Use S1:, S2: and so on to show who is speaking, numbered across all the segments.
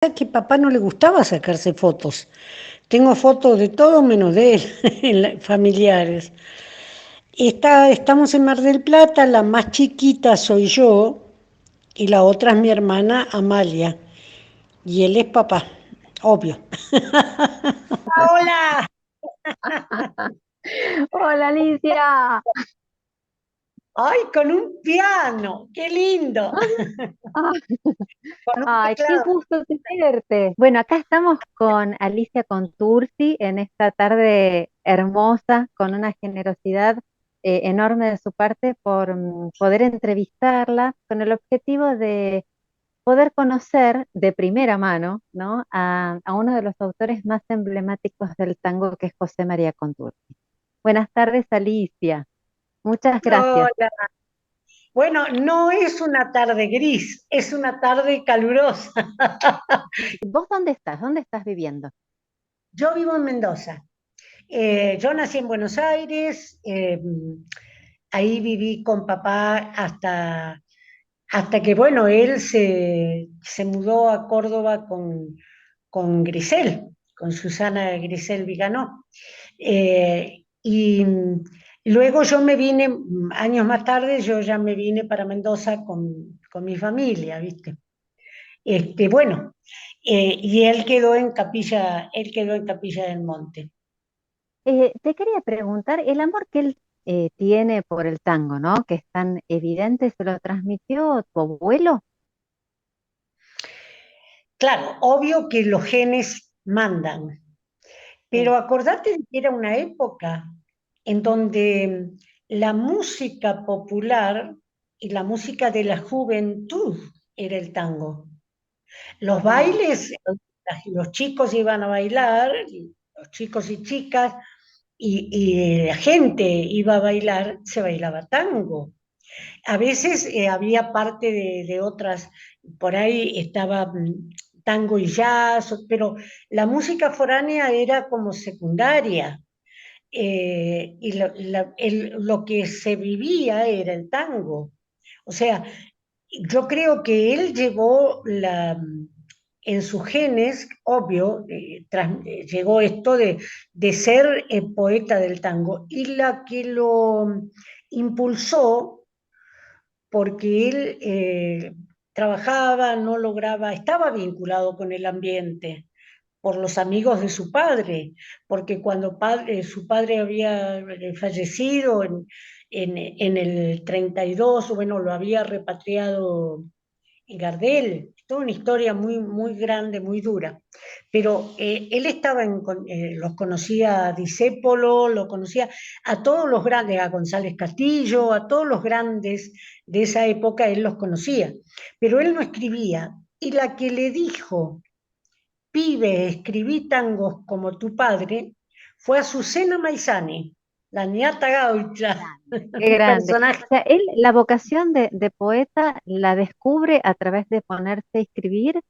S1: Que papá no le gustaba sacarse fotos. Tengo fotos de todo menos de él, familiares. Estamos en Mar del Plata, la más chiquita soy yo y la otra es mi hermana Amalia. Y él es papá, obvio. Hola,
S2: Hola Alicia.
S1: ay, con un piano, qué lindo,
S2: Ah,
S1: con un
S2: Ay, qué
S1: teclado.
S2: gusto tenerte. Bueno, acá estamos con Alicia Contursi en esta tarde hermosa, con una generosidad enorme de su parte por poder entrevistarla con el objetivo de poder conocer de primera mano, ¿no? a uno de los autores más emblemáticos del tango, que es José María Contursi. Buenas tardes, Alicia. Muchas gracias.
S1: Hola. Bueno, no es una tarde gris, es una tarde calurosa.
S2: ¿Vos dónde estás? ¿Dónde estás viviendo?
S1: Yo vivo en Mendoza. Yo nací en Buenos Aires, ahí viví con papá hasta que, bueno, él se mudó a Córdoba con Grisel, con Susana Grisel Viganó. Y luego yo me vine, años más tarde, yo ya me vine para Mendoza con mi familia, ¿viste? Bueno, y él quedó en Capilla del Monte.
S2: Te quería preguntar, el amor que él tiene por el tango, ¿no? Que es tan evidente, ¿se lo transmitió tu abuelo?
S1: Claro, obvio que los genes mandan,
S2: Sí.
S1: pero acordate de que era una época en donde la música popular y la música de la juventud era el tango. Los
S2: Claro.
S1: bailes, los chicos iban a bailar, los chicos y chicas, y la gente iba a bailar, se bailaba tango. A veces había parte de otras, por ahí estaba tango y jazz, pero la música foránea era como secundaria. Y lo que se vivía era el tango. O sea, yo creo que él llevó en sus genes, obvio, llegó esto de ser poeta del tango. Y la que lo impulsó porque él trabajaba, no lograba, estaba vinculado con el ambiente por los amigos de su padre, porque cuando su padre había fallecido en el 32, bueno, lo había repatriado Gardel, toda una historia muy, muy grande, muy dura. Pero él estaba los conocía a Discépolo, lo conocía a todos los grandes, a González Castillo, a todos los grandes de esa época, él los conocía. Pero él no escribía. Y la que le dijo, pibe, escribí tangos como tu padre, fue Azucena Maizani, la ñata gaucha,
S2: Grande, qué
S1: un
S2: grande.
S1: personaje.
S2: O sea, él la vocación de poeta la descubre a través de ponerse a escribir,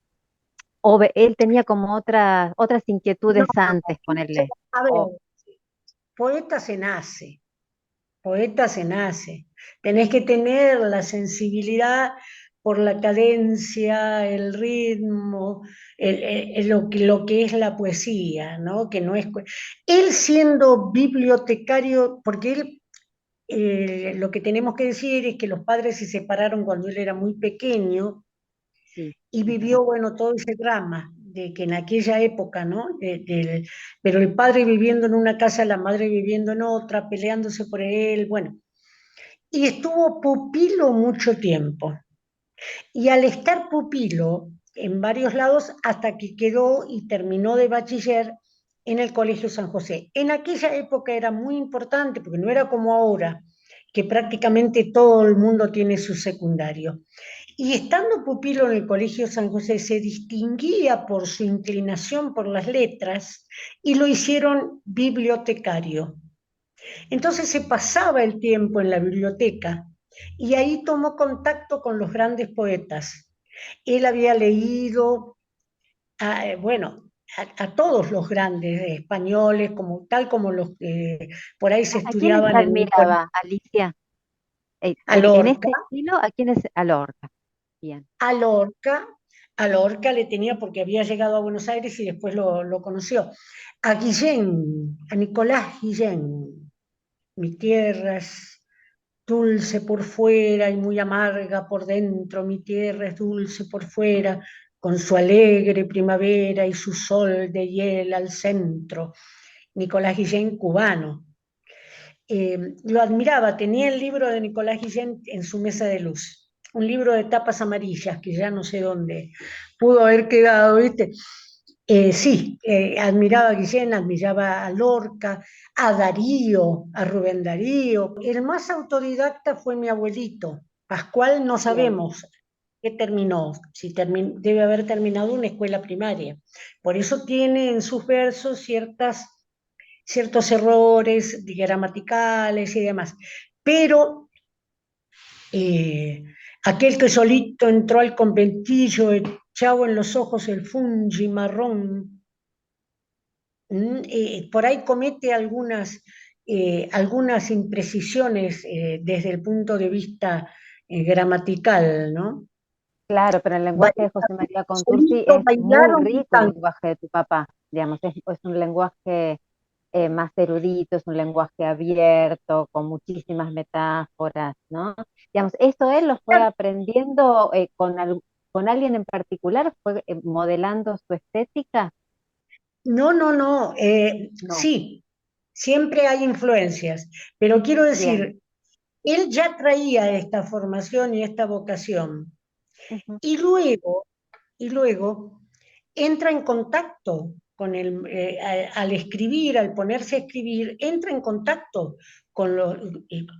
S2: o él tenía como otras
S1: No,
S2: inquietudes antes, ponerle.
S1: a ver, poeta se nace. Poeta se nace. Tenés que tener la sensibilidad por la cadencia, el ritmo, lo que es la poesía, ¿no? Que no es. Él siendo bibliotecario, porque él, lo que tenemos que decir es que los padres se separaron cuando él era muy pequeño
S2: Sí,
S1: y
S2: es verdad.
S1: vivió, bueno, todo ese drama de que en aquella época, ¿no? Pero el padre viviendo en una casa, la madre viviendo en otra, peleándose por él, bueno, y estuvo pupilo mucho tiempo. Y al estar pupilo en varios lados hasta que quedó y terminó de bachiller en el Colegio San José. En aquella época era muy importante porque no era como ahora, que prácticamente todo el mundo tiene su secundario. Y estando pupilo en el Colegio San José se distinguía por su inclinación por las letras y lo hicieron bibliotecario. Entonces se pasaba el tiempo en la biblioteca y ahí tomó contacto con los grandes poetas. Él había leído, bueno, a todos los grandes españoles, como, tal como los que por ahí se
S2: ¿A quiénes
S1: estudiaban en un colegio.
S2: admiraba, Alicia?
S1: A
S2: En
S1: Lorca,
S2: este estilo, ¿a quiénes? A Lorca. Bien.
S1: a Lorca, A Lorca le tenía porque había llegado a Buenos Aires y después lo conoció. A Guillén, a Nicolás Guillén, mi tierra es dulce por fuera y muy amarga por dentro, mi tierra es dulce por fuera, con su alegre primavera y su sol de hiel al centro. Nicolás Guillén, cubano. Lo admiraba, tenía el libro de Nicolás Guillén en su mesa de luz, un libro de tapas amarillas que ya no sé dónde pudo haber quedado, ¿viste? Sí, admiraba a Guillén, admiraba a Lorca, a Darío, a Rubén Darío. El más autodidacta fue mi abuelito. Pascual no
S2: Bien.
S1: sabemos qué terminó, si debe haber terminado una escuela primaria. Por eso tiene en sus versos ciertos errores gramaticales y demás. Pero aquel que solito entró al conventillo, echado en los ojos el fungi marrón, por ahí comete algunas imprecisiones desde el punto de vista gramatical, ¿no?
S2: Claro, pero el
S1: Bueno,
S2: lenguaje de José María Contursi
S1: solito
S2: es muy
S1: bailaron un
S2: rico, el
S1: tango.
S2: lenguaje de tu papá, digamos, es un lenguaje más erudito, es un lenguaje abierto, con muchísimas metáforas, ¿no? Digamos, ¿esto él lo fue aprendiendo con alguien en particular? ¿Fue modelando su estética?
S1: No, no, no,
S2: No.
S1: sí, siempre hay influencias, pero quiero
S2: Bien.
S1: decir, él ya traía esta formación y esta vocación,
S2: Ujú.
S1: y luego entra en contacto con al escribir, al ponerse a escribir, entra en contacto con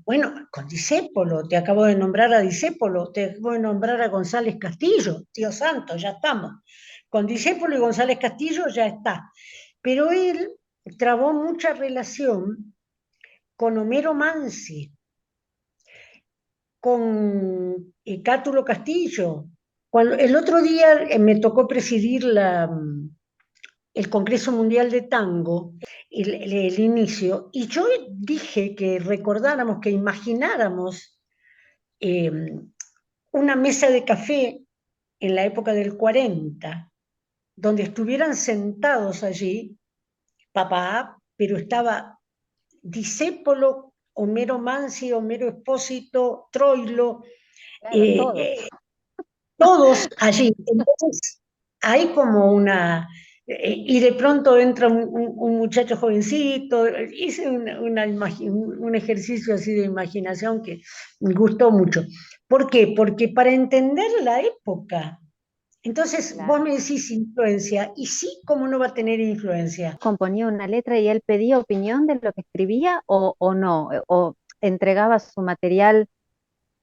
S1: bueno, con Discépolo, te acabo de nombrar a Discépolo, te acabo de nombrar a González Castillo, Dios santo, ya estamos. Con Discépolo y González Castillo ya está. Pero él trabó mucha relación con Homero Mansi, con Cátulo Castillo. El otro día me tocó presidir el Congreso Mundial de Tango, el inicio, y yo dije que recordáramos, que imagináramos eh, una mesa de café en la época del 40, donde estuvieran sentados allí, papá, pero estaba Discépolo, Homero Mansi, Homero Espósito, Troilo,
S2: Claro,
S1: eh,
S2: todos.
S1: eh, todos allí. Entonces, hay como y de pronto entra un muchacho jovencito, hice un ejercicio así de imaginación que me gustó mucho. ¿Por qué? Porque para entender la época, entonces vos
S2: Claro.
S1: me decís influencia, y sí, ¿cómo no va a tener influencia?
S2: ¿Componía una letra y él pedía opinión de lo que escribía o no? ¿O entregaba su material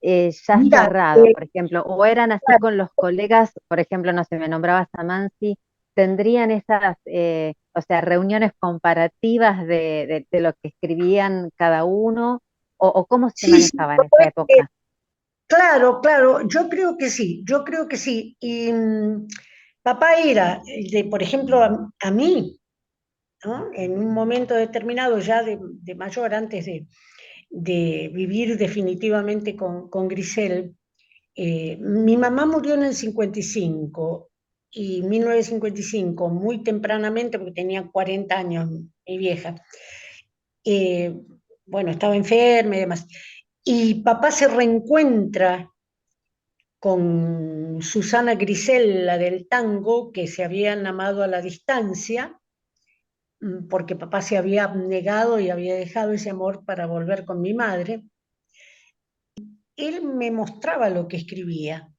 S2: ya
S1: Mira,
S2: cerrado, por ejemplo? ¿O eran así con los colegas, por ejemplo, no sé, me nombrabas a Mansi, tendrían esas, o sea, reuniones comparativas de lo que escribían cada uno? ¿O cómo se
S1: sí, sí,
S2: manejaba en esa época?
S1: claro, claro, yo creo que sí, yo creo que sí. Y papá era, por ejemplo, a mí, ¿no? En un momento determinado, ya de mayor, antes de vivir definitivamente con Grisel, mi mamá murió en el 55 y 1955, muy tempranamente, porque tenía 40 años, mi vieja. Eh, bueno, estaba enferma y demás. Y papá se reencuentra con Susana Grisel, la del tango, que se habían amado a la distancia, porque papá se había abnegado y había dejado ese amor para volver con mi madre. Él me mostraba lo que escribía,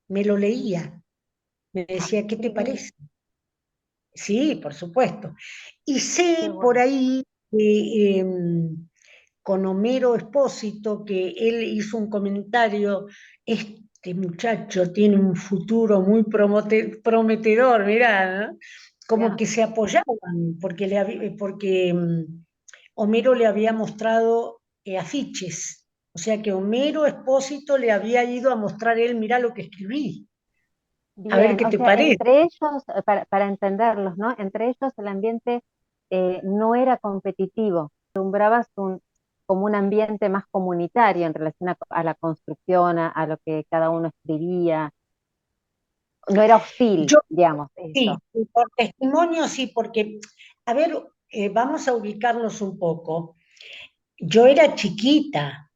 S1: me lo leía, me decía, ¿qué te
S2: Divino,
S1: parece? Sí, por supuesto. Y
S2: qué
S1: sé por
S2: bueno.
S1: ahí que con Homero Espósito, que él hizo un comentario, este muchacho tiene un futuro muy prometedor, mirá, ¿no? Como
S2: Ya.
S1: que se apoyaban, porque Homero le había mostrado afiches, o sea que Homero Espósito le había ido a mostrar él, mirá lo que escribí, a ver
S2: Bien,
S1: qué
S2: o
S1: te
S2: sea,
S1: parece.
S2: entre ellos, para entenderlos, ¿no? Entre ellos el ambiente no era competitivo, alumbrabas como un ambiente más comunitario en relación a la construcción, a lo que cada uno escribía. No era hostil,
S1: Yo
S2: digamos,
S1: sí,
S2: eso.
S1: por testimonio sí, porque, a ver, vamos a ubicarnos un poco. Yo era chiquita,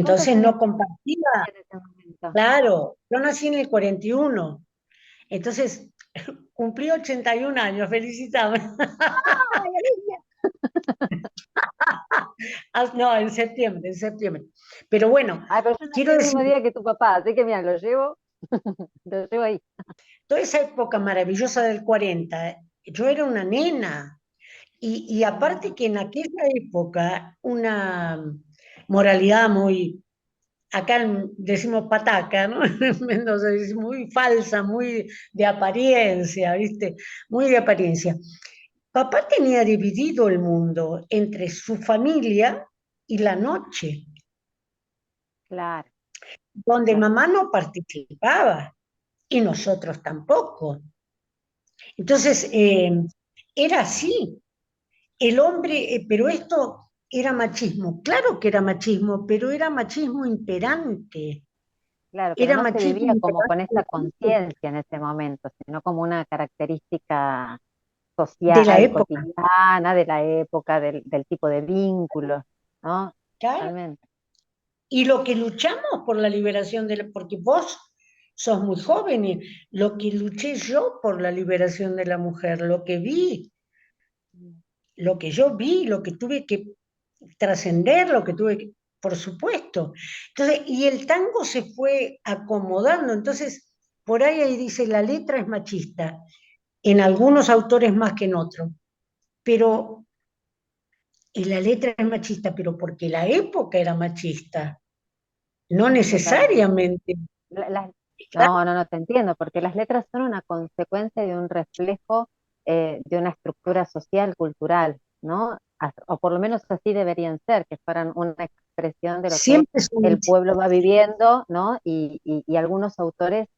S2: ¿Cuántos
S1: entonces
S2: años
S1: no compartía,
S2: en ese momento?
S1: claro, yo nací en el 41, entonces cumplí 81 años, felicítame.
S2: ¡Ay, Alicia!
S1: Ah, no, en septiembre, en septiembre. Pero bueno,
S2: Ay, pero yo nací
S1: quiero
S2: el
S1: decir,
S2: mismo día que tu papá, así que mira, lo llevo ahí.
S1: toda esa época maravillosa del 40, yo era una nena. Y aparte
S2: Mm,
S1: que en aquella época una moralidad muy, acá decimos pataca, ¿no? En Mendoza es muy falsa, muy de apariencia, ¿viste? Muy de apariencia. Papá tenía dividido el mundo entre su familia y la noche,
S2: claro,
S1: donde
S2: claro.
S1: mamá no participaba y nosotros tampoco. Entonces, era así. El hombre, pero esto era machismo, claro que era machismo, pero era machismo imperante,
S2: Claro, pero
S1: era
S2: no se
S1: machismo
S2: vivía como con esta
S1: imperante
S2: conciencia en ese momento, sino como una característica
S1: de la
S2: social,
S1: época,
S2: cotidiana, de la época, del tipo de vínculos, ¿no?
S1: claro.
S2: Totalmente.
S1: Y lo que luchamos por la liberación de la, porque vos sos muy joven y lo que luché yo por la liberación de la mujer, lo que vi, lo que yo vi, lo que tuve que trascender, lo que tuve que, por supuesto. Entonces, y el tango se fue acomodando, entonces, por ahí dice, la letra es machista, en algunos autores más que en otros, pero, y la letra es machista, pero porque la época era machista, no
S2: Totalmente.
S1: necesariamente.
S2: La- las-
S1: Claro,
S2: no, no, no te entiendo, porque las letras son una consecuencia de un reflejo de una estructura social, cultural, ¿no? O por lo menos así deberían ser, que fueran una expresión de lo que
S1: siempre son
S2: el
S1: machistas.
S2: pueblo va viviendo, ¿no? Y algunos autores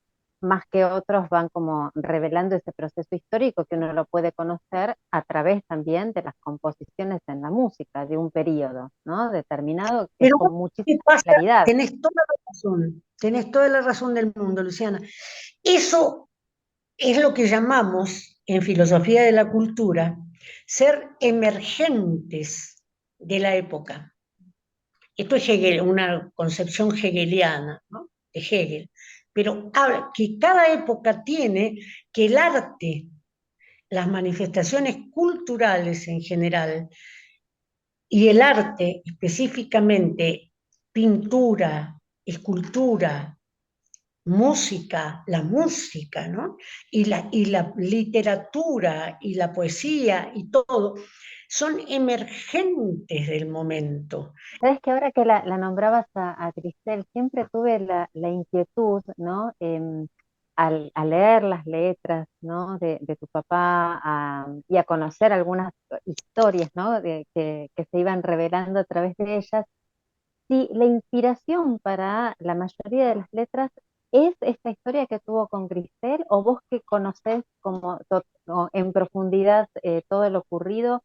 S2: más que otros van como revelando ese proceso histórico que uno lo puede conocer a través también de las composiciones en la música de un periodo, ¿no? Determinado, que es
S1: Pero
S2: con
S1: ¿qué
S2: muchísima
S1: pasa?
S2: claridad.
S1: Tenés toda la razón del mundo, Luciana. Eso es lo que llamamos en filosofía de la cultura ser emergentes de la época. Esto es Hegel, una concepción hegeliana, ¿no? De Hegel. Pero habla que cada época tiene que el arte, las manifestaciones culturales en general, y el arte específicamente, pintura, escultura, música, la música, ¿no? Y la literatura y la poesía y todo, son emergentes del momento.
S2: Sabes que ahora que la nombrabas a Cristel, siempre tuve la inquietud, ¿no? Al leer las letras, ¿no? De tu papá y a conocer algunas historias, ¿no? Que se iban revelando a través de ellas, si la inspiración para la mayoría de las letras es esta historia que tuvo con Cristel, o vos que conocés como o en profundidad todo lo ocurrido,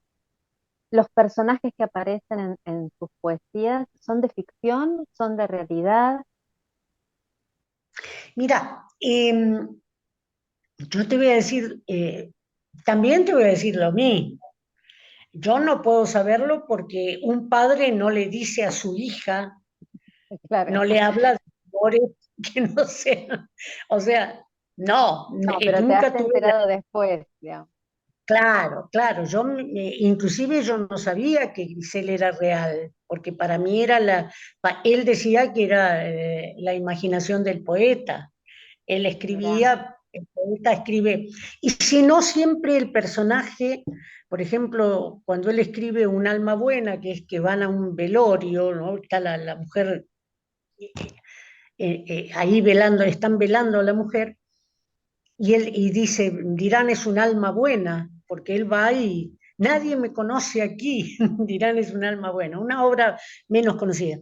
S2: los personajes que aparecen en sus poesías son de ficción, son de realidad.
S1: Mira, yo te voy a decir, también te voy a decir lo mismo. Yo no puedo saberlo porque un padre no le dice a su hija,
S2: Claro,
S1: no le habla de amores que no sean, o sea, no,
S2: no, pero te has
S1: nunca tuve la.
S2: enterado después, digamos.
S1: Claro, claro, inclusive yo no sabía que Grisel era real, porque para mí era él decía que era la imaginación del poeta, él
S2: Mirá,
S1: escribía, el poeta escribe, y si no siempre el personaje, por ejemplo, cuando él escribe Un alma buena, que es que van a un velorio, ¿no? Está la mujer ahí velando, están velando a la mujer, y dice, dirán es un alma buena, porque él va ahí, nadie me conoce aquí, dirán es un alma buena, una obra menos conocida.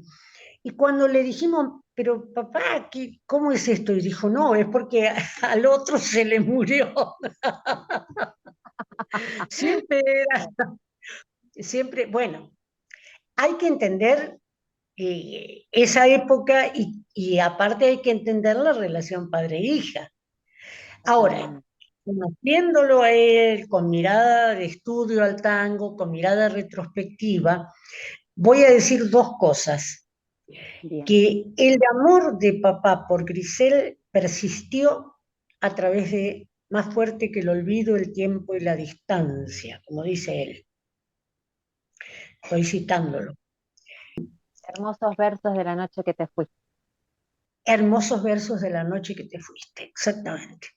S1: Y cuando le dijimos, pero papá, ¿cómo es esto? Y dijo, no, es porque al otro se le murió. Siempre era, siempre, bueno, hay que entender esa época y aparte hay que entender la relación padre-hija. Ahora,
S2: totalmente.
S1: conociéndolo a él con mirada de estudio al tango, con mirada retrospectiva, voy a decir dos cosas.
S2: Bien,
S1: Que el amor de papá por Grisel persistió a través de más fuerte que el olvido, el tiempo y la distancia, como dice él. Estoy citándolo.
S2: hermosos versos de la noche que te fuiste.
S1: Hermosos versos de la noche que te fuiste, exactamente.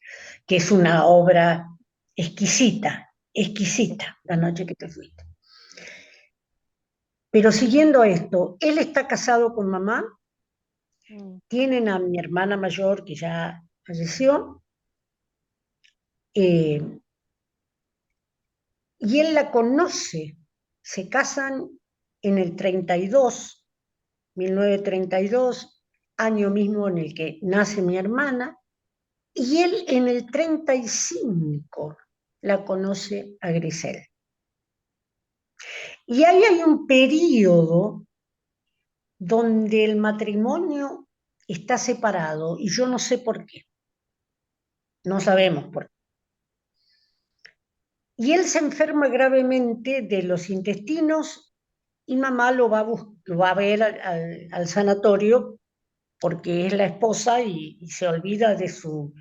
S1: Que es una obra exquisita, exquisita, la noche que te fuiste. Pero siguiendo esto, él está casado con mamá,
S2: Mm,
S1: tienen a mi hermana mayor que ya falleció, eh, y él la conoce. Se casan en el 32, 1932, año mismo en el que nace mi hermana, y él en el 35 la conoce a Grisel. Y ahí hay un periodo donde el matrimonio está separado, y yo no sé por qué, no sabemos por qué. Y él se enferma gravemente de los intestinos y mamá lo va a ver al sanatorio porque es la esposa y se olvida de su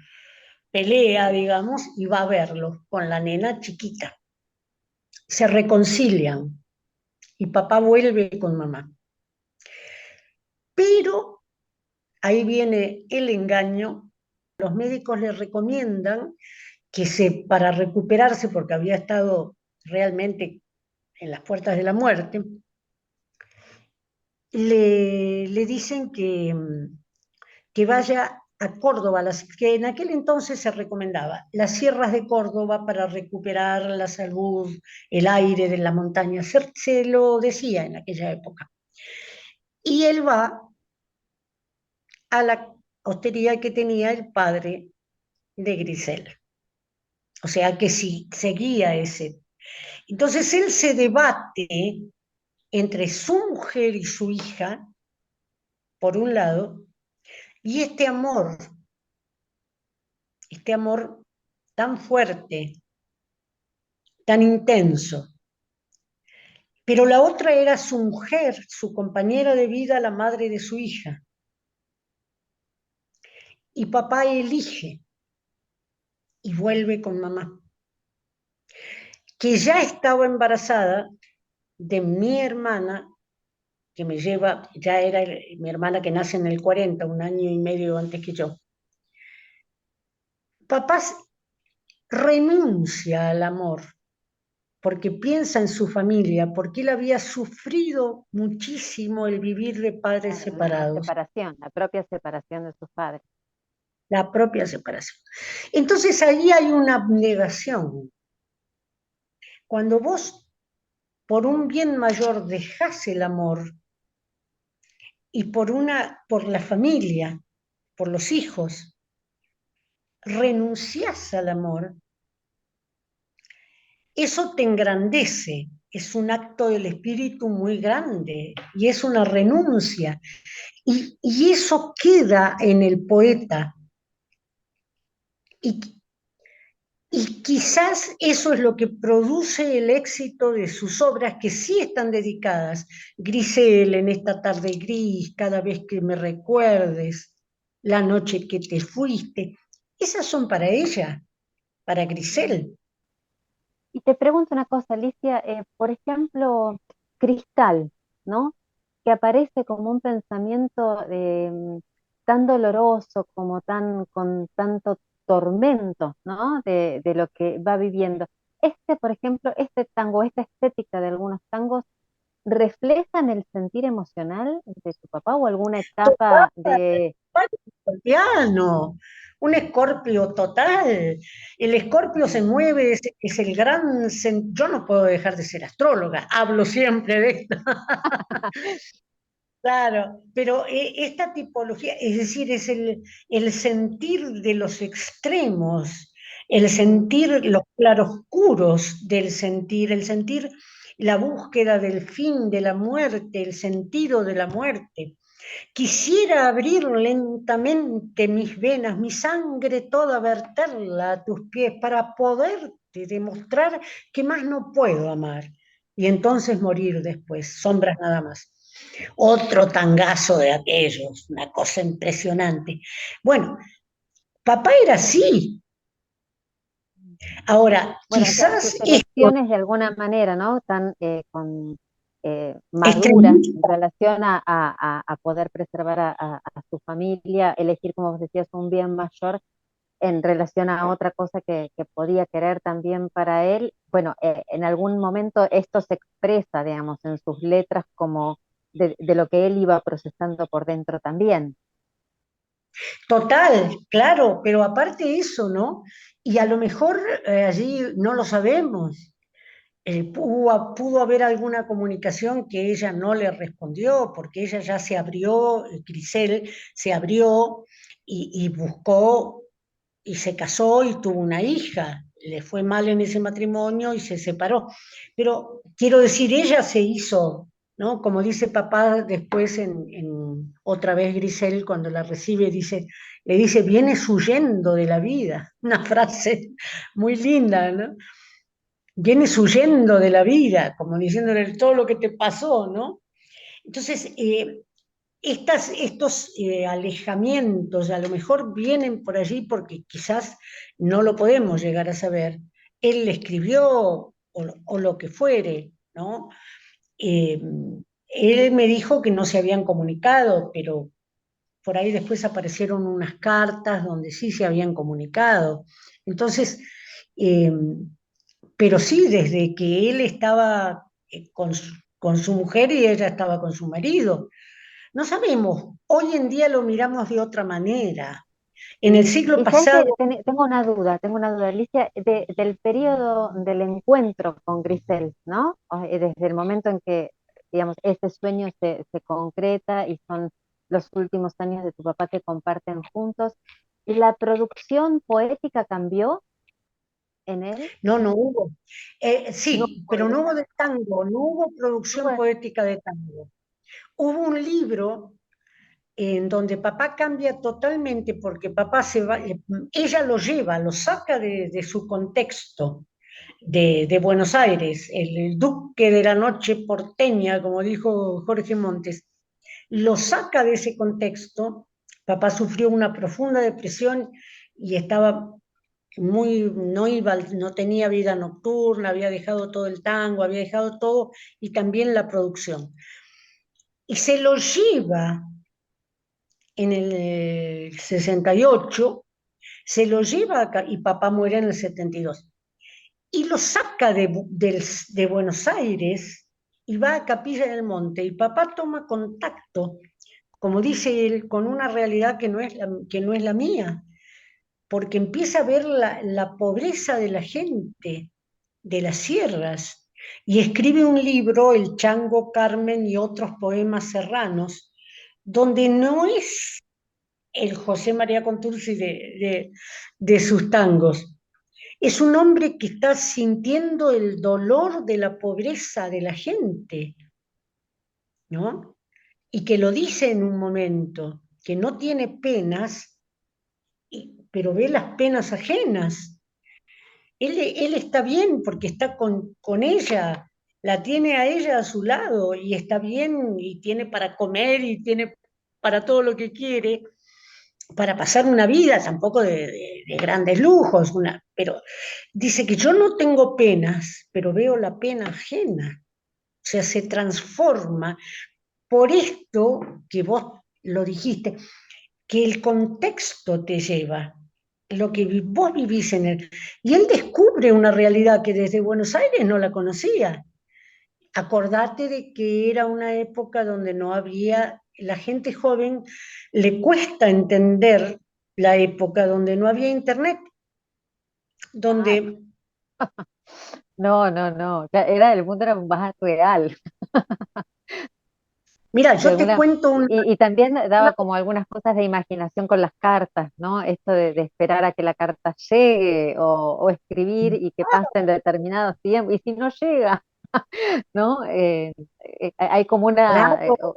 S1: pelea, digamos, y va a verlo con la nena chiquita. Se reconcilian y papá vuelve con mamá. Pero ahí viene el engaño. Los médicos le recomiendan para recuperarse, porque había estado realmente en las puertas de la muerte, le dicen que vaya a Córdoba, que en aquel entonces se recomendaba, las sierras de Córdoba para recuperar la salud, el aire de la montaña, se lo decía en aquella época. Y él va a la hostería que tenía el padre de Grisel, o sea que sí, seguía ese. Entonces él se debate entre su mujer y su hija, por un lado, y este amor tan fuerte, tan intenso. Pero la otra era su mujer, su compañera de vida, la madre de su hija. Y papá elige y vuelve con mamá, que ya estaba embarazada de mi hermana, que me lleva, ya era mi hermana que nace en el 40, un año y medio antes que yo. Papá renuncia al amor porque piensa en su familia, porque él había sufrido muchísimo el vivir de padres
S2: claro, la
S1: separados,
S2: separación, la propia separación de sus padres.
S1: la propia separación. Entonces ahí hay una abnegación. Cuando vos por un bien mayor dejás el amor y por la familia, por los hijos, renunciás al amor, eso te engrandece, es un acto del espíritu muy grande y es una renuncia. Y eso queda en el poeta. Y, y quizás eso es lo que produce el éxito de sus obras, que sí están dedicadas. Grisel, en esta tarde gris, cada vez que me recuerdes, la noche que te fuiste. Esas son para ella, para Grisel.
S2: Y te pregunto una cosa, Alicia, por ejemplo, Cristal, ¿no? Que aparece como un pensamiento tan doloroso, como tan, con tanto tormento, ¿no? De lo que va viviendo. Este, por ejemplo, este tango, esta estética de algunos tangos, ¿reflejan el sentir emocional de tu papá o alguna etapa de...
S1: Escorpiano, un escorpio total. El escorpio se mueve, es el gran... Yo no puedo dejar de ser astróloga, hablo siempre de esto. Claro, pero esta tipología, es decir, es el sentir de los extremos, el
S2: Mm,
S1: sentir los claroscuros del sentir, el sentir la búsqueda del fin de la muerte, el sentido de la muerte. Quisiera abrir lentamente mis venas, mi sangre toda verterla a tus pies para poderte demostrar que más no puedo amar y entonces morir después, sombras nada más. Otro tangazo de aquellos, una cosa impresionante. Bueno, papá era así. Ahora,
S2: Bueno, o sea, sus
S1: quizás esto
S2: elecciones de alguna manera, ¿no? Tan maduras en
S1: extremista,
S2: relación a poder preservar a su familia, elegir, como vos decías, un bien mayor en relación a otra cosa que podía querer también para él. Bueno, en algún momento esto se expresa, digamos, en sus letras como de lo que él iba procesando por dentro también.
S1: total, claro, pero aparte de eso, ¿no? Y a lo mejor allí no lo sabemos. Pudo haber alguna comunicación que ella no le respondió, porque ella ya se abrió, Grisel se abrió y buscó y se casó y tuvo una hija. Le fue mal en ese matrimonio y se separó. Pero quiero decir, ella se hizo, ¿no? Como dice papá después otra vez Grisel, cuando la recibe, le dice, vienes huyendo de la vida. Una frase muy linda, ¿no? Vienes huyendo de la vida, como diciéndole todo lo que te pasó, ¿no? Entonces, estos alejamientos a lo mejor vienen por allí porque quizás no lo podemos llegar a saber. Él le escribió o lo que fuere, ¿no? Eh, Él me dijo que no se habían comunicado, pero por ahí después aparecieron unas cartas donde sí se habían comunicado. Entonces, eh, pero sí, desde que él estaba con su mujer y ella estaba con su marido. No sabemos, hoy en día lo miramos de otra manera. En el siglo
S2: Y sabes que
S1: pasado,
S2: tengo una duda, Alicia, del periodo del encuentro con Grisel, ¿no? Desde el momento en que, digamos, ese sueño se concreta y son los últimos años de tu papá que comparten juntos, ¿la producción poética cambió en él?
S1: no, no hubo.
S2: No,
S1: Sí, pero no hubo de tango, no hubo producción
S2: hubo-
S1: poética de tango. Hubo un libro en donde papá cambia totalmente porque papá se va, ella lo lleva, lo saca de su contexto de Buenos Aires, el duque de la noche porteña, como dijo Jorge Montes, lo saca de ese contexto. Papá sufrió una profunda depresión y estaba no iba, no tenía vida nocturna, había dejado todo el tango, había dejado todo y también la producción. Y se lo lleva en el 68, se lo lleva acá y papá muere en el 72. Y lo saca de Buenos Aires y va a Capilla del Monte y papá toma contacto, como dice él, con una realidad que no es la mía, porque empieza a ver la pobreza de la gente de las sierras y escribe un libro, El Chango Carmen y otros poemas serranos, donde no es el José María Contursi de sus tangos. Es un hombre que está sintiendo el dolor de la pobreza de la gente, ¿no? Y que lo dice en un momento, que no tiene penas, pero ve las penas ajenas. Él está bien porque está con ella, la tiene a ella a su lado y está bien y tiene para comer y tiene para todo lo que quiere, para pasar una vida tampoco de grandes lujos, pero dice que yo no tengo penas, pero veo la pena ajena, o sea, se transforma por esto que vos lo dijiste, que el contexto te lleva, lo que vos vivís en él. Y él descubre una realidad que desde Buenos Aires no la conocía. Acordate de que era una época donde no había, la gente joven le cuesta entender la época donde no había internet, donde,
S2: claro. No, no, no, era el mundo era más real,
S1: mira,
S2: de
S1: yo te
S2: alguna,
S1: cuento
S2: y también daba como algunas cosas de imaginación con las cartas, ¿no? Esto de esperar a que la carta llegue o escribir y que pasen determinados tiempos, y si no llega, ¿no? Hay como una,
S1: claro,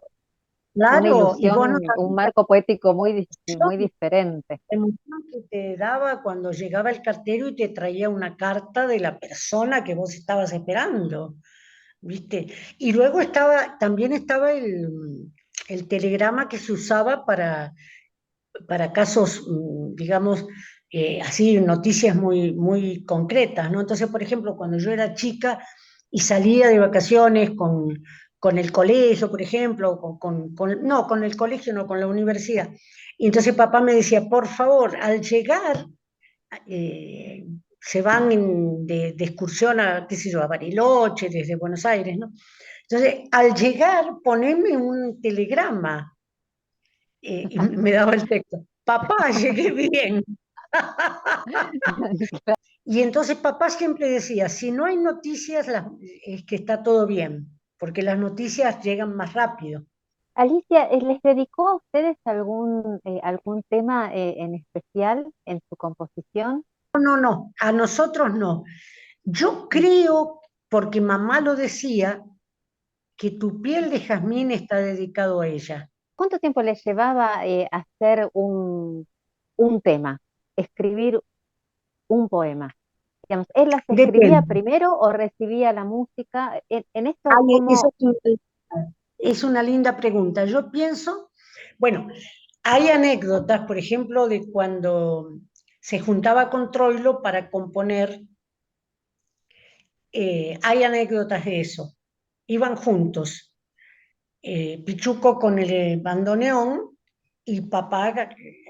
S2: una
S1: Claro, y
S2: ilusión,
S1: vos no
S2: un
S1: sabías
S2: marco poético
S1: la
S2: muy diferente.
S1: emoción que te daba cuando llegaba el cartero y te traía una carta de la persona que vos estabas esperando, ¿viste? Y luego también estaba el telegrama que se usaba para casos, digamos, así, noticias muy concretas, ¿no? Entonces, por ejemplo, cuando yo era chica y salía de vacaciones con el colegio, por ejemplo, no, con el colegio, no, con la universidad. Y entonces papá me decía, por favor, al llegar, eh, se van de excursión a, qué sé yo, a Bariloche, desde Buenos Aires, ¿no? Entonces, al llegar, poneme un telegrama, y me daba el texto, papá, llegué bien. Y entonces papá siempre decía, si no hay noticias, es que está todo bien, porque las noticias llegan más rápido.
S2: Alicia, ¿les dedicó a ustedes algún tema en especial en su composición?
S1: No, no, a nosotros no. Yo
S2: Mm.
S1: creo, porque mamá lo decía, que tu piel de jazmín está dedicado a ella.
S2: ¿Cuánto tiempo les llevaba hacer un tema, escribir un poema? Digamos, ¿él las escribía
S1: Depende.
S2: primero o recibía la música? En esto,
S1: Ay,
S2: ¿cómo?
S1: es una linda pregunta. Yo pienso, bueno, hay anécdotas, por ejemplo, de cuando se juntaba con Troilo para componer, hay anécdotas de eso. Iban juntos, Pichuco con el bandoneón y papá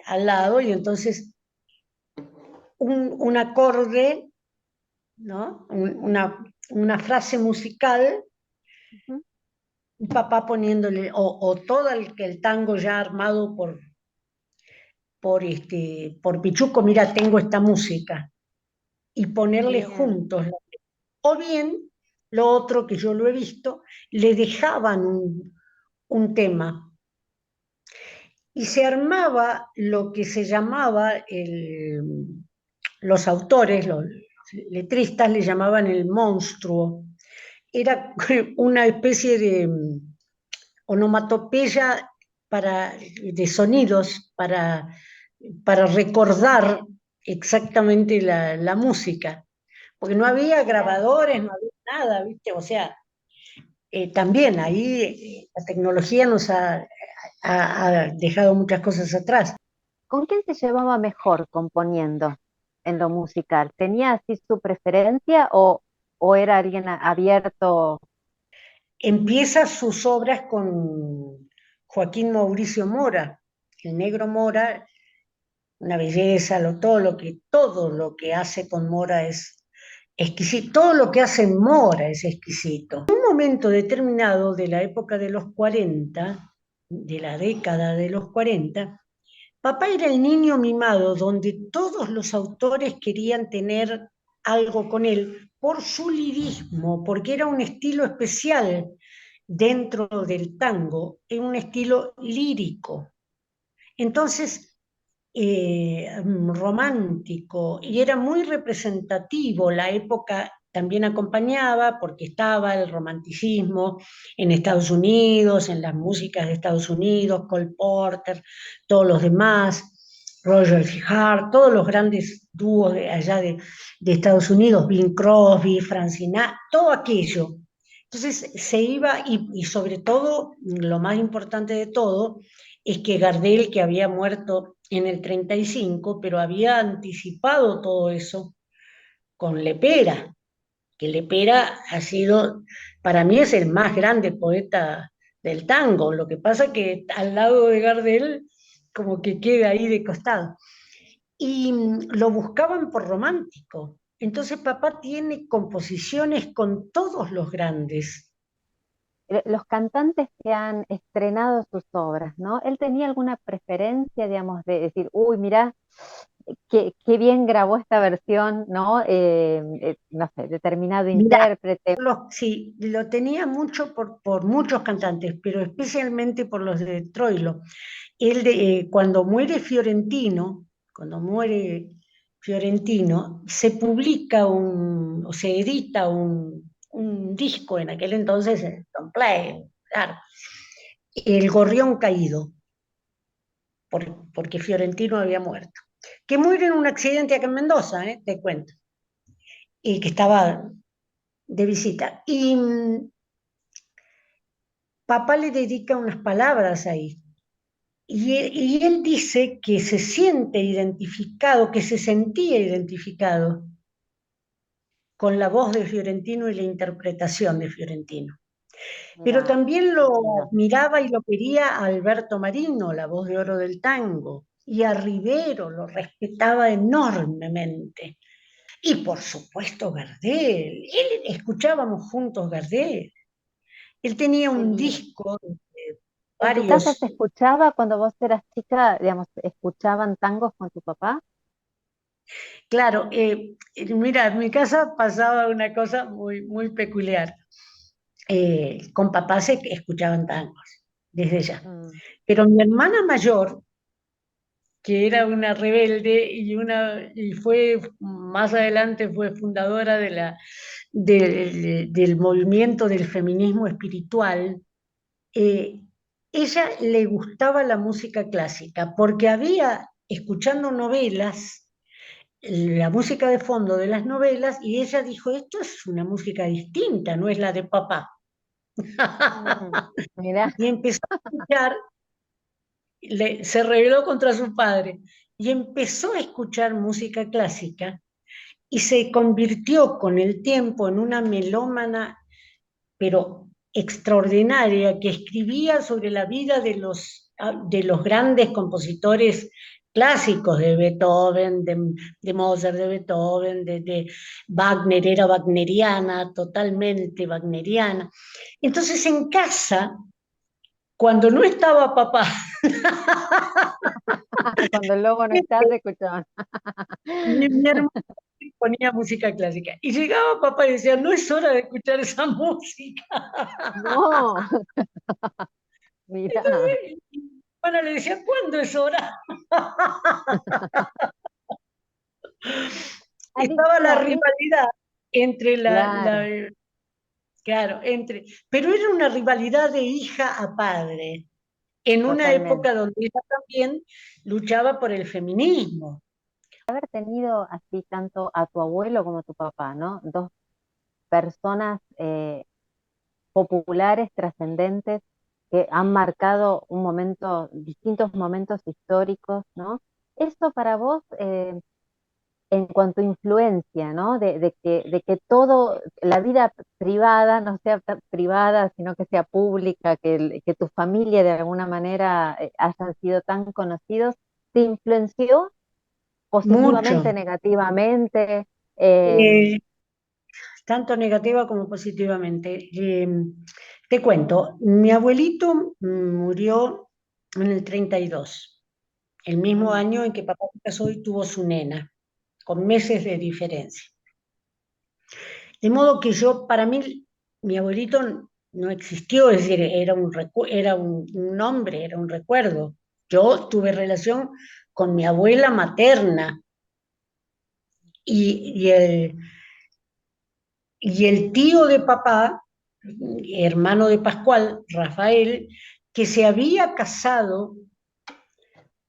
S1: al lado, y entonces un acorde, ¿no? Una frase musical,
S2: Ujú.
S1: y papá poniéndole, o todo el tango ya armado por Pichuco, mira, tengo esta música, y ponerle
S2: Bien.
S1: juntos. O bien, lo otro que yo lo he visto, le dejaban un tema y se armaba lo que se llamaba los autores, los letristas le llamaban el monstruo. Era una especie de onomatopeya de sonidos para recordar exactamente la música, porque no había
S2: Mirá.
S1: grabadores, no había nada, ¿viste? O sea, también ahí la tecnología ha dejado muchas cosas atrás.
S2: ¿Con quién se llevaba mejor componiendo en lo musical? ¿Tenía así su preferencia o era alguien abierto?
S1: Empieza sus obras con Joaquín Mauricio Mora, el negro Mora, una belleza, todo lo que hace con Mora es exquisito, todo lo que hace Mora es exquisito. En un momento determinado de la época de los 40, de la década de los 40, papá era el niño mimado donde todos los autores querían tener algo con él por su lirismo, porque era un estilo especial dentro del tango, es un estilo lírico. Entonces, romántico, y era muy representativo. La época también acompañaba porque estaba el romanticismo en Estados Unidos, en las músicas de Estados Unidos, Cole Porter, todos los demás, Roger Hart, todos los grandes dúos de allá de Estados Unidos, Bing Crosby, Frank Sinatra, todo aquello. Entonces se iba, y sobre todo, lo más importante de todo, es que Gardel, que había muerto en el 35, pero había anticipado todo eso con Lepera, que Lepera ha sido, para mí es el más grande poeta del tango, lo que pasa que al lado de Gardel como que queda ahí de costado. Y lo buscaban por romántico. Entonces papá tiene composiciones con todos los grandes.
S2: Los cantantes que han estrenado sus obras, ¿no? ¿Él tenía alguna preferencia, digamos, de decir, uy, mira, qué bien grabó esta versión, ¿no? No sé, determinado
S1: Mira,
S2: intérprete.
S1: sí, lo tenía mucho por muchos cantantes, pero especialmente por los de Troilo. Cuando muere Fiorentino, se publica o se edita un disco en aquel entonces, en long play, claro, El gorrión caído, porque Fiorentino había muerto. Que muere en un accidente acá en Mendoza, te cuento, y que estaba de visita. Y papá le dedica unas palabras ahí. Y él dice que se siente identificado, que se sentía identificado con la voz de Fiorentino y la interpretación de Fiorentino. Pero
S2: Mira,
S1: también
S2: qué
S1: lo
S2: lindo.
S1: miraba y lo quería a Alberto Marino, la voz de oro del tango, y a Rivero, lo respetaba enormemente. Y por supuesto Gardel, escuchábamos juntos Gardel. Él tenía un
S2: Sí.
S1: disco de
S2: ¿En tu casa
S1: varios.
S2: se escuchaba cuando vos eras chica, digamos, escuchaban tangos con tu papá?
S1: Claro, mira, en mi casa pasaba una cosa muy peculiar. Con papá se escuchaban tangos, desde ya.
S2: Mm.
S1: Pero mi hermana mayor, que era una rebelde y fue, más adelante fue fundadora del movimiento del feminismo espiritual, eh, ella le gustaba la música clásica, porque había, escuchando novelas, la música de fondo de las novelas, y ella dijo, esto es una música distinta, no es la de papá.
S2: Mm. Mira,
S1: Y empezó a escuchar, se rebeló contra su padre, y empezó a escuchar música clásica, y se convirtió con el tiempo en una melómana, pero extraordinaria, que escribía sobre la vida de los grandes compositores clásicos, de Beethoven, de Mozart, de Beethoven, de Wagner, era wagneriana, totalmente wagneriana. Entonces en casa, cuando no estaba papá,
S2: cuando el lobo no está, se escuchaban.
S1: mi hermano ponía música clásica. Y llegaba papá y decía, no es hora de escuchar esa música.
S2: No, mira,
S1: Entonces, bueno, le decía, ¿cuándo es hora? Estaba la
S2: Alicia,
S1: rivalidad entre
S2: claro,
S1: claro, pero era una rivalidad de hija a padre, en una
S2: totalmente.
S1: época donde ella también luchaba por el feminismo.
S2: Haber tenido así tanto a tu abuelo como a tu papá, ¿no? Dos personas populares, trascendentes, que han marcado un momento, distintos momentos históricos, ¿no? Eso para vos, en cuanto a influencia, ¿no? De que todo, la vida privada no sea privada, sino que sea pública, que tu familia de alguna manera hayan sido tan conocidos, ¿te influenció
S1: Mucho,
S2: positivamente, negativamente? Eh,
S1: eh, tanto negativa como positivamente. Te cuento, mi abuelito murió en el 32, el mismo
S2: mm,
S1: año en que papá se casó y tuvo su nena, con meses de diferencia. De modo que yo, para mí, mi abuelito no existió, es decir, era un nombre, era un recuerdo. Yo tuve relación con mi abuela materna y, y el, y el tío de papá, hermano de Pascual, Rafael, que se había casado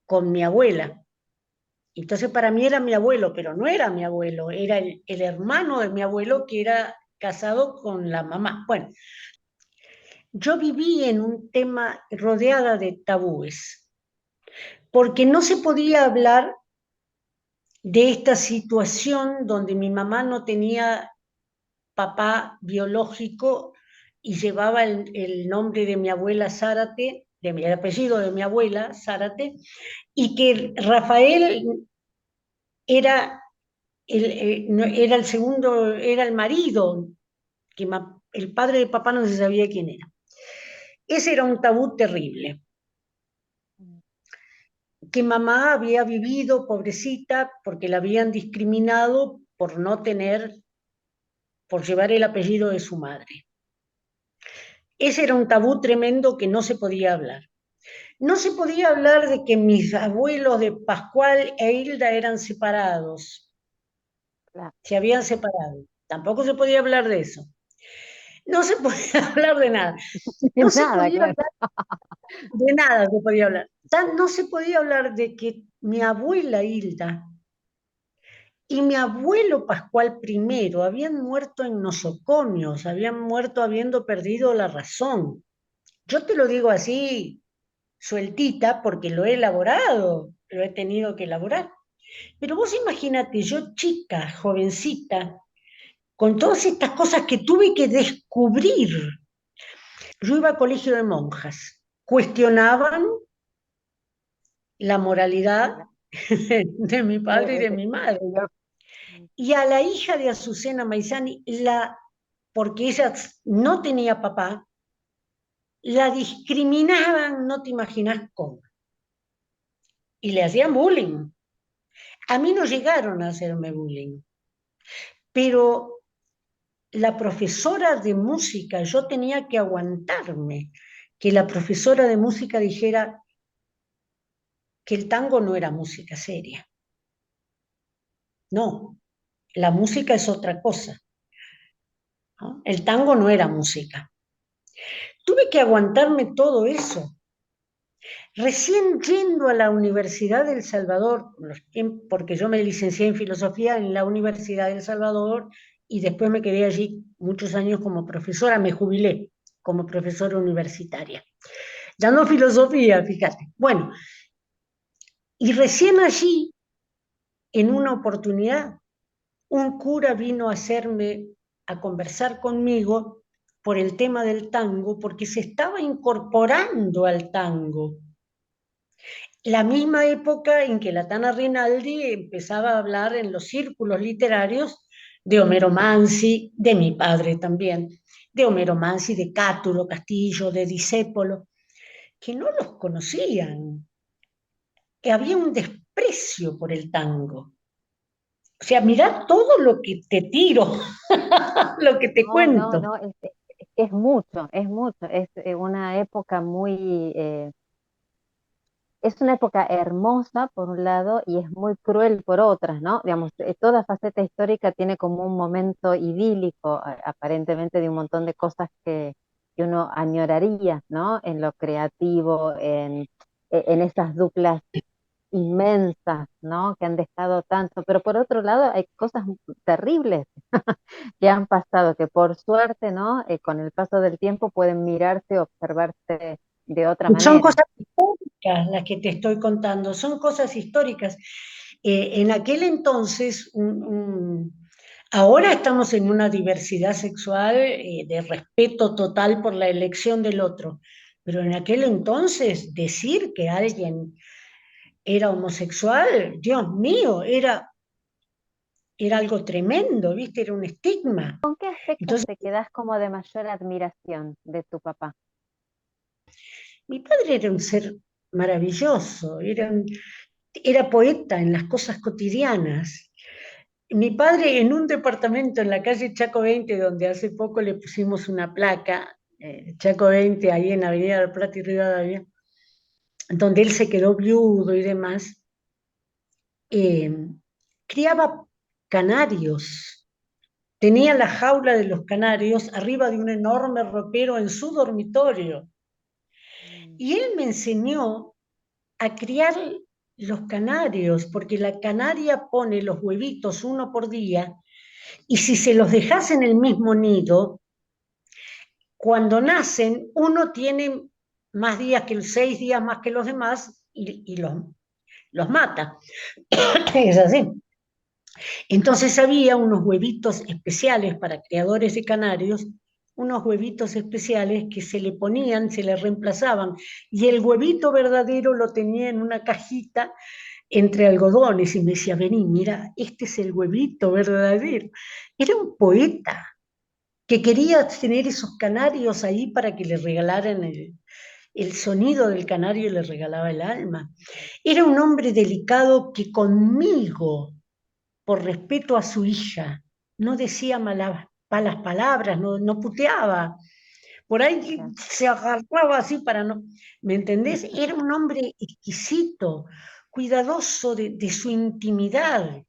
S1: con mi abuela. Entonces para mí era mi abuelo, pero no era mi abuelo, era el hermano de mi abuelo que era casado con la mamá. Bueno, yo viví en un tema rodeada de tabúes, porque no se podía hablar de esta situación donde mi mamá no tenía papá biológico y llevaba el nombre de mi abuela Zárate, el apellido de mi abuela Zárate, y que Rafael era era el segundo, era el marido, el padre de papá no se sabía quién era. Ese era un tabú terrible, que mamá había vivido, pobrecita, porque la habían discriminado por no tener, por llevar el apellido de su madre. Ese era un tabú tremendo que no se podía hablar. No se podía hablar de que mis abuelos de Pascual e Hilda eran separados,
S2: claro,
S1: se habían separado. Tampoco se podía hablar de eso. No se podía hablar de nada. No se
S2: Nada,
S1: podía
S2: claro.
S1: hablar de nada, se podía hablar. No se podía hablar de que mi abuela Hilda y mi abuelo Pascual I habían muerto en nosocomios, habían muerto habiendo perdido la razón. Yo te lo digo así, sueltita, porque lo he elaborado, lo he tenido que elaborar. Pero vos imagínate, yo chica, jovencita, con todas estas cosas que tuve que descubrir. Yo iba a colegio de monjas, cuestionaban la moralidad de mi padre y de mi madre. Y a la hija de Azucena Maizani, porque ella no tenía papá, la discriminaban, no te imaginas cómo, y le hacían bullying. A mí no llegaron a hacerme bullying, pero la profesora de música, yo tenía que aguantarme que la profesora de música dijera que el tango no era música seria. No, la música es otra cosa, ¿no? El tango no era música. Tuve que aguantarme todo eso. Recién yendo a la Universidad del Salvador, porque yo me licencié en filosofía en la Universidad del Salvador y después me quedé allí muchos años como profesora, me jubilé como profesora universitaria. Ya no filosofía, fíjate. Bueno, y recién allí, en una oportunidad, un cura vino a a conversar conmigo por el tema del tango, porque se estaba incorporando al tango. La misma época en que la Tana Rinaldi empezaba a hablar en los círculos literarios de Homero Mansi, de mi padre también, de Homero Mansi, de Cátulo Castillo, de Discépolo, que no los conocían, que había un desprecio por el tango. O sea, mirá todo lo que te tiro, lo que te
S2: No, no,
S1: cuento.
S2: no, es mucho, es una época es una época hermosa por un lado y es muy cruel por otras, ¿no? Digamos, toda faceta histórica tiene como un momento idílico, aparentemente, de un montón de cosas que uno añoraría, ¿no? En lo creativo, en esas duplas inmensas, ¿no? Que han dejado tanto, pero por otro lado hay cosas terribles que han pasado, que por suerte, ¿no? Con el paso del tiempo pueden mirarse, observarse de otra
S1: Son
S2: manera.
S1: cosas históricas las que te estoy contando, son cosas históricas. En aquel entonces, ahora estamos en una diversidad sexual de respeto total por la elección del otro, pero en aquel entonces decir que alguien era homosexual, Dios mío, era algo tremendo, ¿viste? Era un estigma.
S2: ¿Con qué aspectos
S1: Entonces,
S2: te quedás como de mayor admiración de tu papá?
S1: mi padre era un ser maravilloso, era poeta en las cosas cotidianas. Mi padre en un departamento en la calle Chaco 20, donde hace poco le pusimos una placa, Chaco 20, ahí en Avenida del Plata y Rivadavia, donde él se quedó viudo y demás, eh, criaba canarios. Tenía la jaula de los canarios arriba de un enorme ropero en su dormitorio.
S2: Mm.
S1: Y él me enseñó a criar los canarios, porque la canaria pone los huevitos uno por día, y si se los dejas en el mismo nido, cuando nacen, uno tiene más días que 6 días más que los demás y los mata. Es así. Entonces había unos huevitos especiales para criadores de canarios, unos huevitos especiales que se le ponían, se le reemplazaban, y el huevito verdadero lo tenía en una cajita entre algodones y me decía, vení, mira, este es el huevito verdadero. Era un poeta que quería tener esos canarios ahí para que le regalaran el sonido del canario, le regalaba el alma. Era un hombre delicado que conmigo, por respeto a su hija, no decía malas palabras, no puteaba. Por ahí
S2: Ya.
S1: se agarraba así para no, ¿me entendés? Era un hombre exquisito, cuidadoso de su intimidad,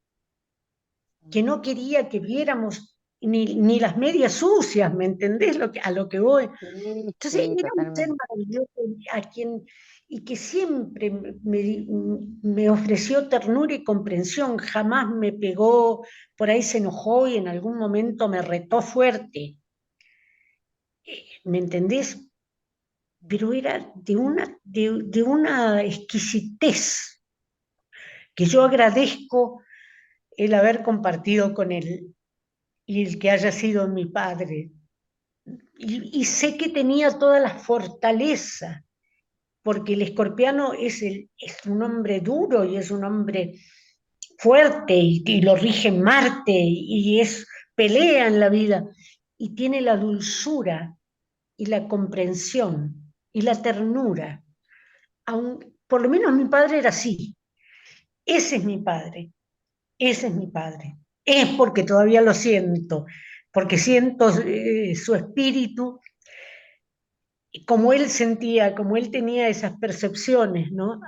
S1: que no quería que viéramos. ni las medias sucias, ¿me entendés a lo que voy?
S2: Sí,
S1: Entonces,
S2: sí,
S1: era un ser
S2: totalmente.
S1: maravilloso a quien, y que siempre me ofreció ternura y comprensión, jamás me pegó, por ahí se enojó y en algún momento me retó fuerte, ¿me entendés? Pero era de una exquisitez que yo agradezco el haber compartido con él y el que haya sido mi padre. Y sé que tenía toda la fortaleza, porque el escorpiano es un hombre duro y es un hombre fuerte y lo rige Marte y es pelea en la vida y tiene la dulzura y la comprensión y la ternura. Por lo menos mi padre era así. Ese es mi padre, ese es mi padre. Es porque todavía lo siento, porque siento su espíritu, como él sentía, como él tenía esas percepciones, ¿no?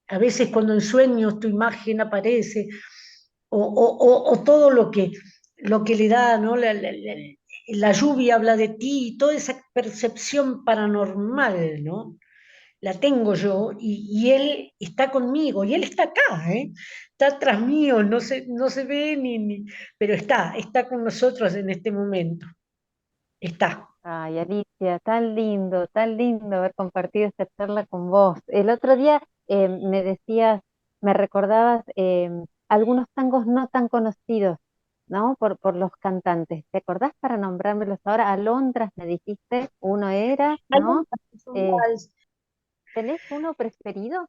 S1: A veces cuando en sueños tu imagen aparece, o todo lo que le da, ¿no? La lluvia habla de ti, toda esa percepción paranormal, ¿no? La tengo yo y él está conmigo y él está acá, ¿eh? Está atrás mío, no se ve pero está con nosotros en este momento, está.
S2: Ay, Alicia, tan lindo haber compartido esta charla con vos. El otro día me decías, me recordabas algunos tangos no tan conocidos, ¿no? Por los cantantes. ¿Te acordás para nombrármelos ahora? Alondras, me dijiste, uno era, ¿no? Eh, ¿Tenés uno preferido?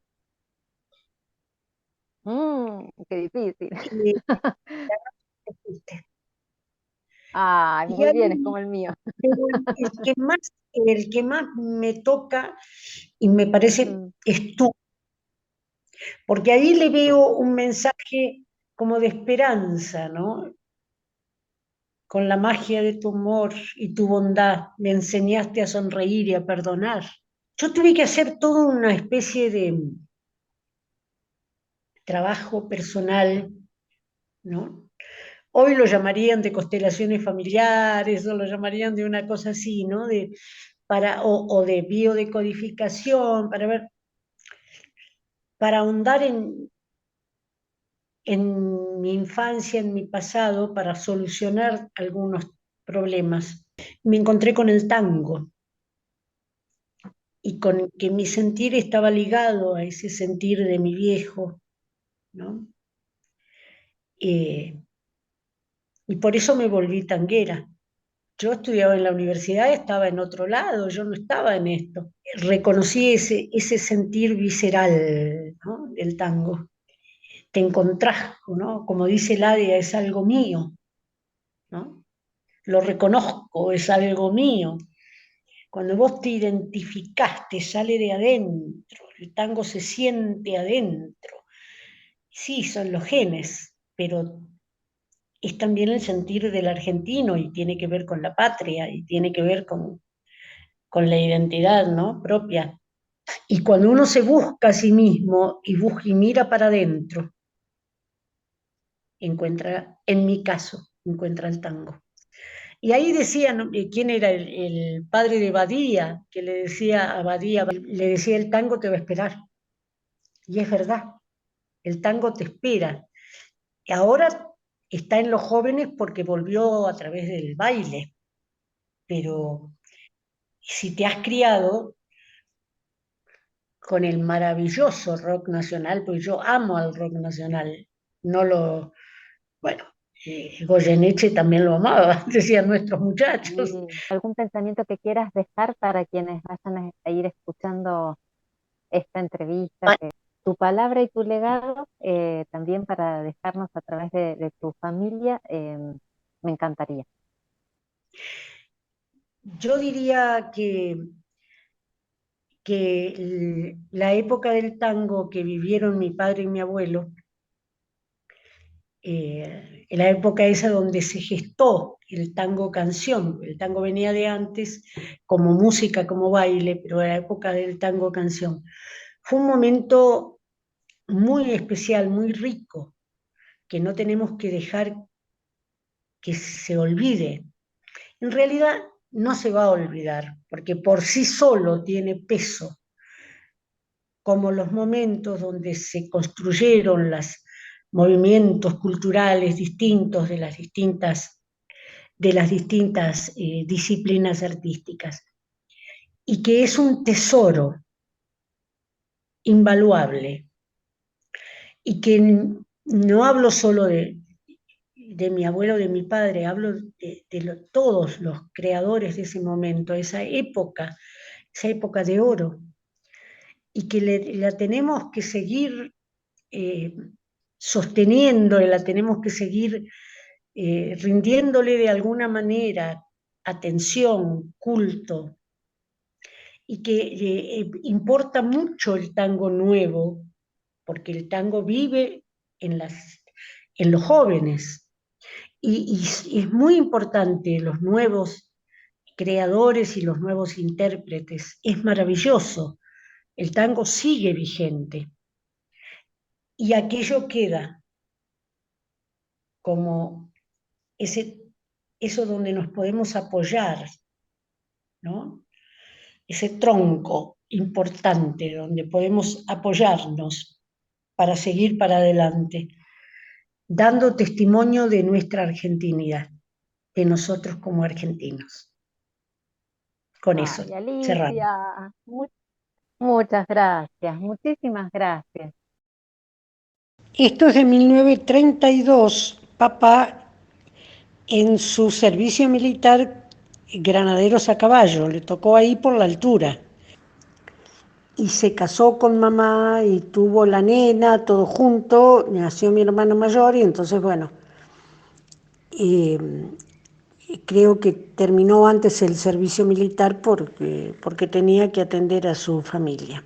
S2: Qué difícil.
S1: Y,
S2: Ay,
S1: y
S2: muy
S1: hay
S2: bien, es como el mío.
S1: pero el que más me toca y me parece
S2: Mm,
S1: es tú, porque ahí le
S2: tú.
S1: veo un mensaje como de esperanza, ¿no? Con la magia de tu amor y tu bondad me enseñaste a sonreír y a perdonar. Yo tuve que hacer toda una especie de trabajo personal, ¿no? Hoy lo llamarían de constelaciones familiares o lo llamarían de una cosa así, ¿no? O de biodecodificación, para ahondar en mi infancia, en mi pasado, para solucionar algunos problemas. Me encontré con el tango y con que mi sentir estaba ligado a ese sentir de mi viejo, ¿no? Eh, y por eso me volví tanguera. Yo estudiaba en la universidad, estaba en otro lado, yo no estaba en esto. Reconocí ese sentir visceral, ¿no? Del tango. Te encontrás, ¿no? Como dice Ladia, es algo mío, ¿no? Lo reconozco, es algo mío. Cuando vos te identificaste, sale de adentro, el tango se siente adentro. Sí, son los genes, pero es también el sentir del argentino y tiene que ver con la patria y tiene que ver con la identidad, ¿no? Propia. Y cuando uno se busca a sí mismo y mira para adentro, encuentra, en mi caso, encuentra el tango. Y ahí decía, ¿no? ¿Quién era el padre de Badía? Que le decía a Badía, le decía, el tango te va a esperar. Y es verdad, el tango te espera. Y ahora está en los jóvenes porque volvió a través del baile, pero si te has criado con el maravilloso rock nacional, porque yo amo al rock nacional, no lo, bueno, Goyeneche también lo amaba, decían nuestros muchachos.
S2: ¿Y algún pensamiento que quieras dejar para quienes vayan a ir escuchando esta entrevista? Tu palabra y tu legado, también para dejarnos a través de tu familia, me encantaría.
S1: Yo diría que la época del tango que vivieron mi padre y mi abuelo, en la época esa donde se gestó el tango canción, el tango venía de antes como música, como baile, pero la época del tango canción, fue un momento muy especial, muy rico, que no tenemos que dejar que se olvide. En realidad no se va a olvidar, porque por sí solo tiene peso, como los momentos donde se construyeron los movimientos culturales distintos de las distintas disciplinas artísticas, y que es un tesoro invaluable, y que no hablo solo de mi abuelo, de mi padre, hablo de todos los creadores de ese momento, esa época de oro, y que la tenemos que seguir eh, sosteniendo, la tenemos que seguir rindiéndole de alguna manera atención, culto, y que importa mucho el tango nuevo, porque el tango vive en los jóvenes, y es muy importante los nuevos creadores y los nuevos intérpretes. Es maravilloso. El tango sigue vigente y aquello queda como eso donde nos podemos apoyar, ¿no? Ese tronco importante donde podemos apoyarnos para seguir para adelante, dando testimonio de nuestra argentinidad, de nosotros como argentinos. Con eso
S2: Ay,
S1: cerramos.
S2: Alicia, muchas gracias, muchísimas gracias.
S1: Esto es de 1932. Papá, en su servicio militar, granaderos a caballo, le tocó ahí por la altura. Y se casó con mamá y tuvo la nena, todo junto, nació mi hermano mayor y entonces, bueno, eh, creo que terminó antes el servicio militar porque tenía que atender a su familia.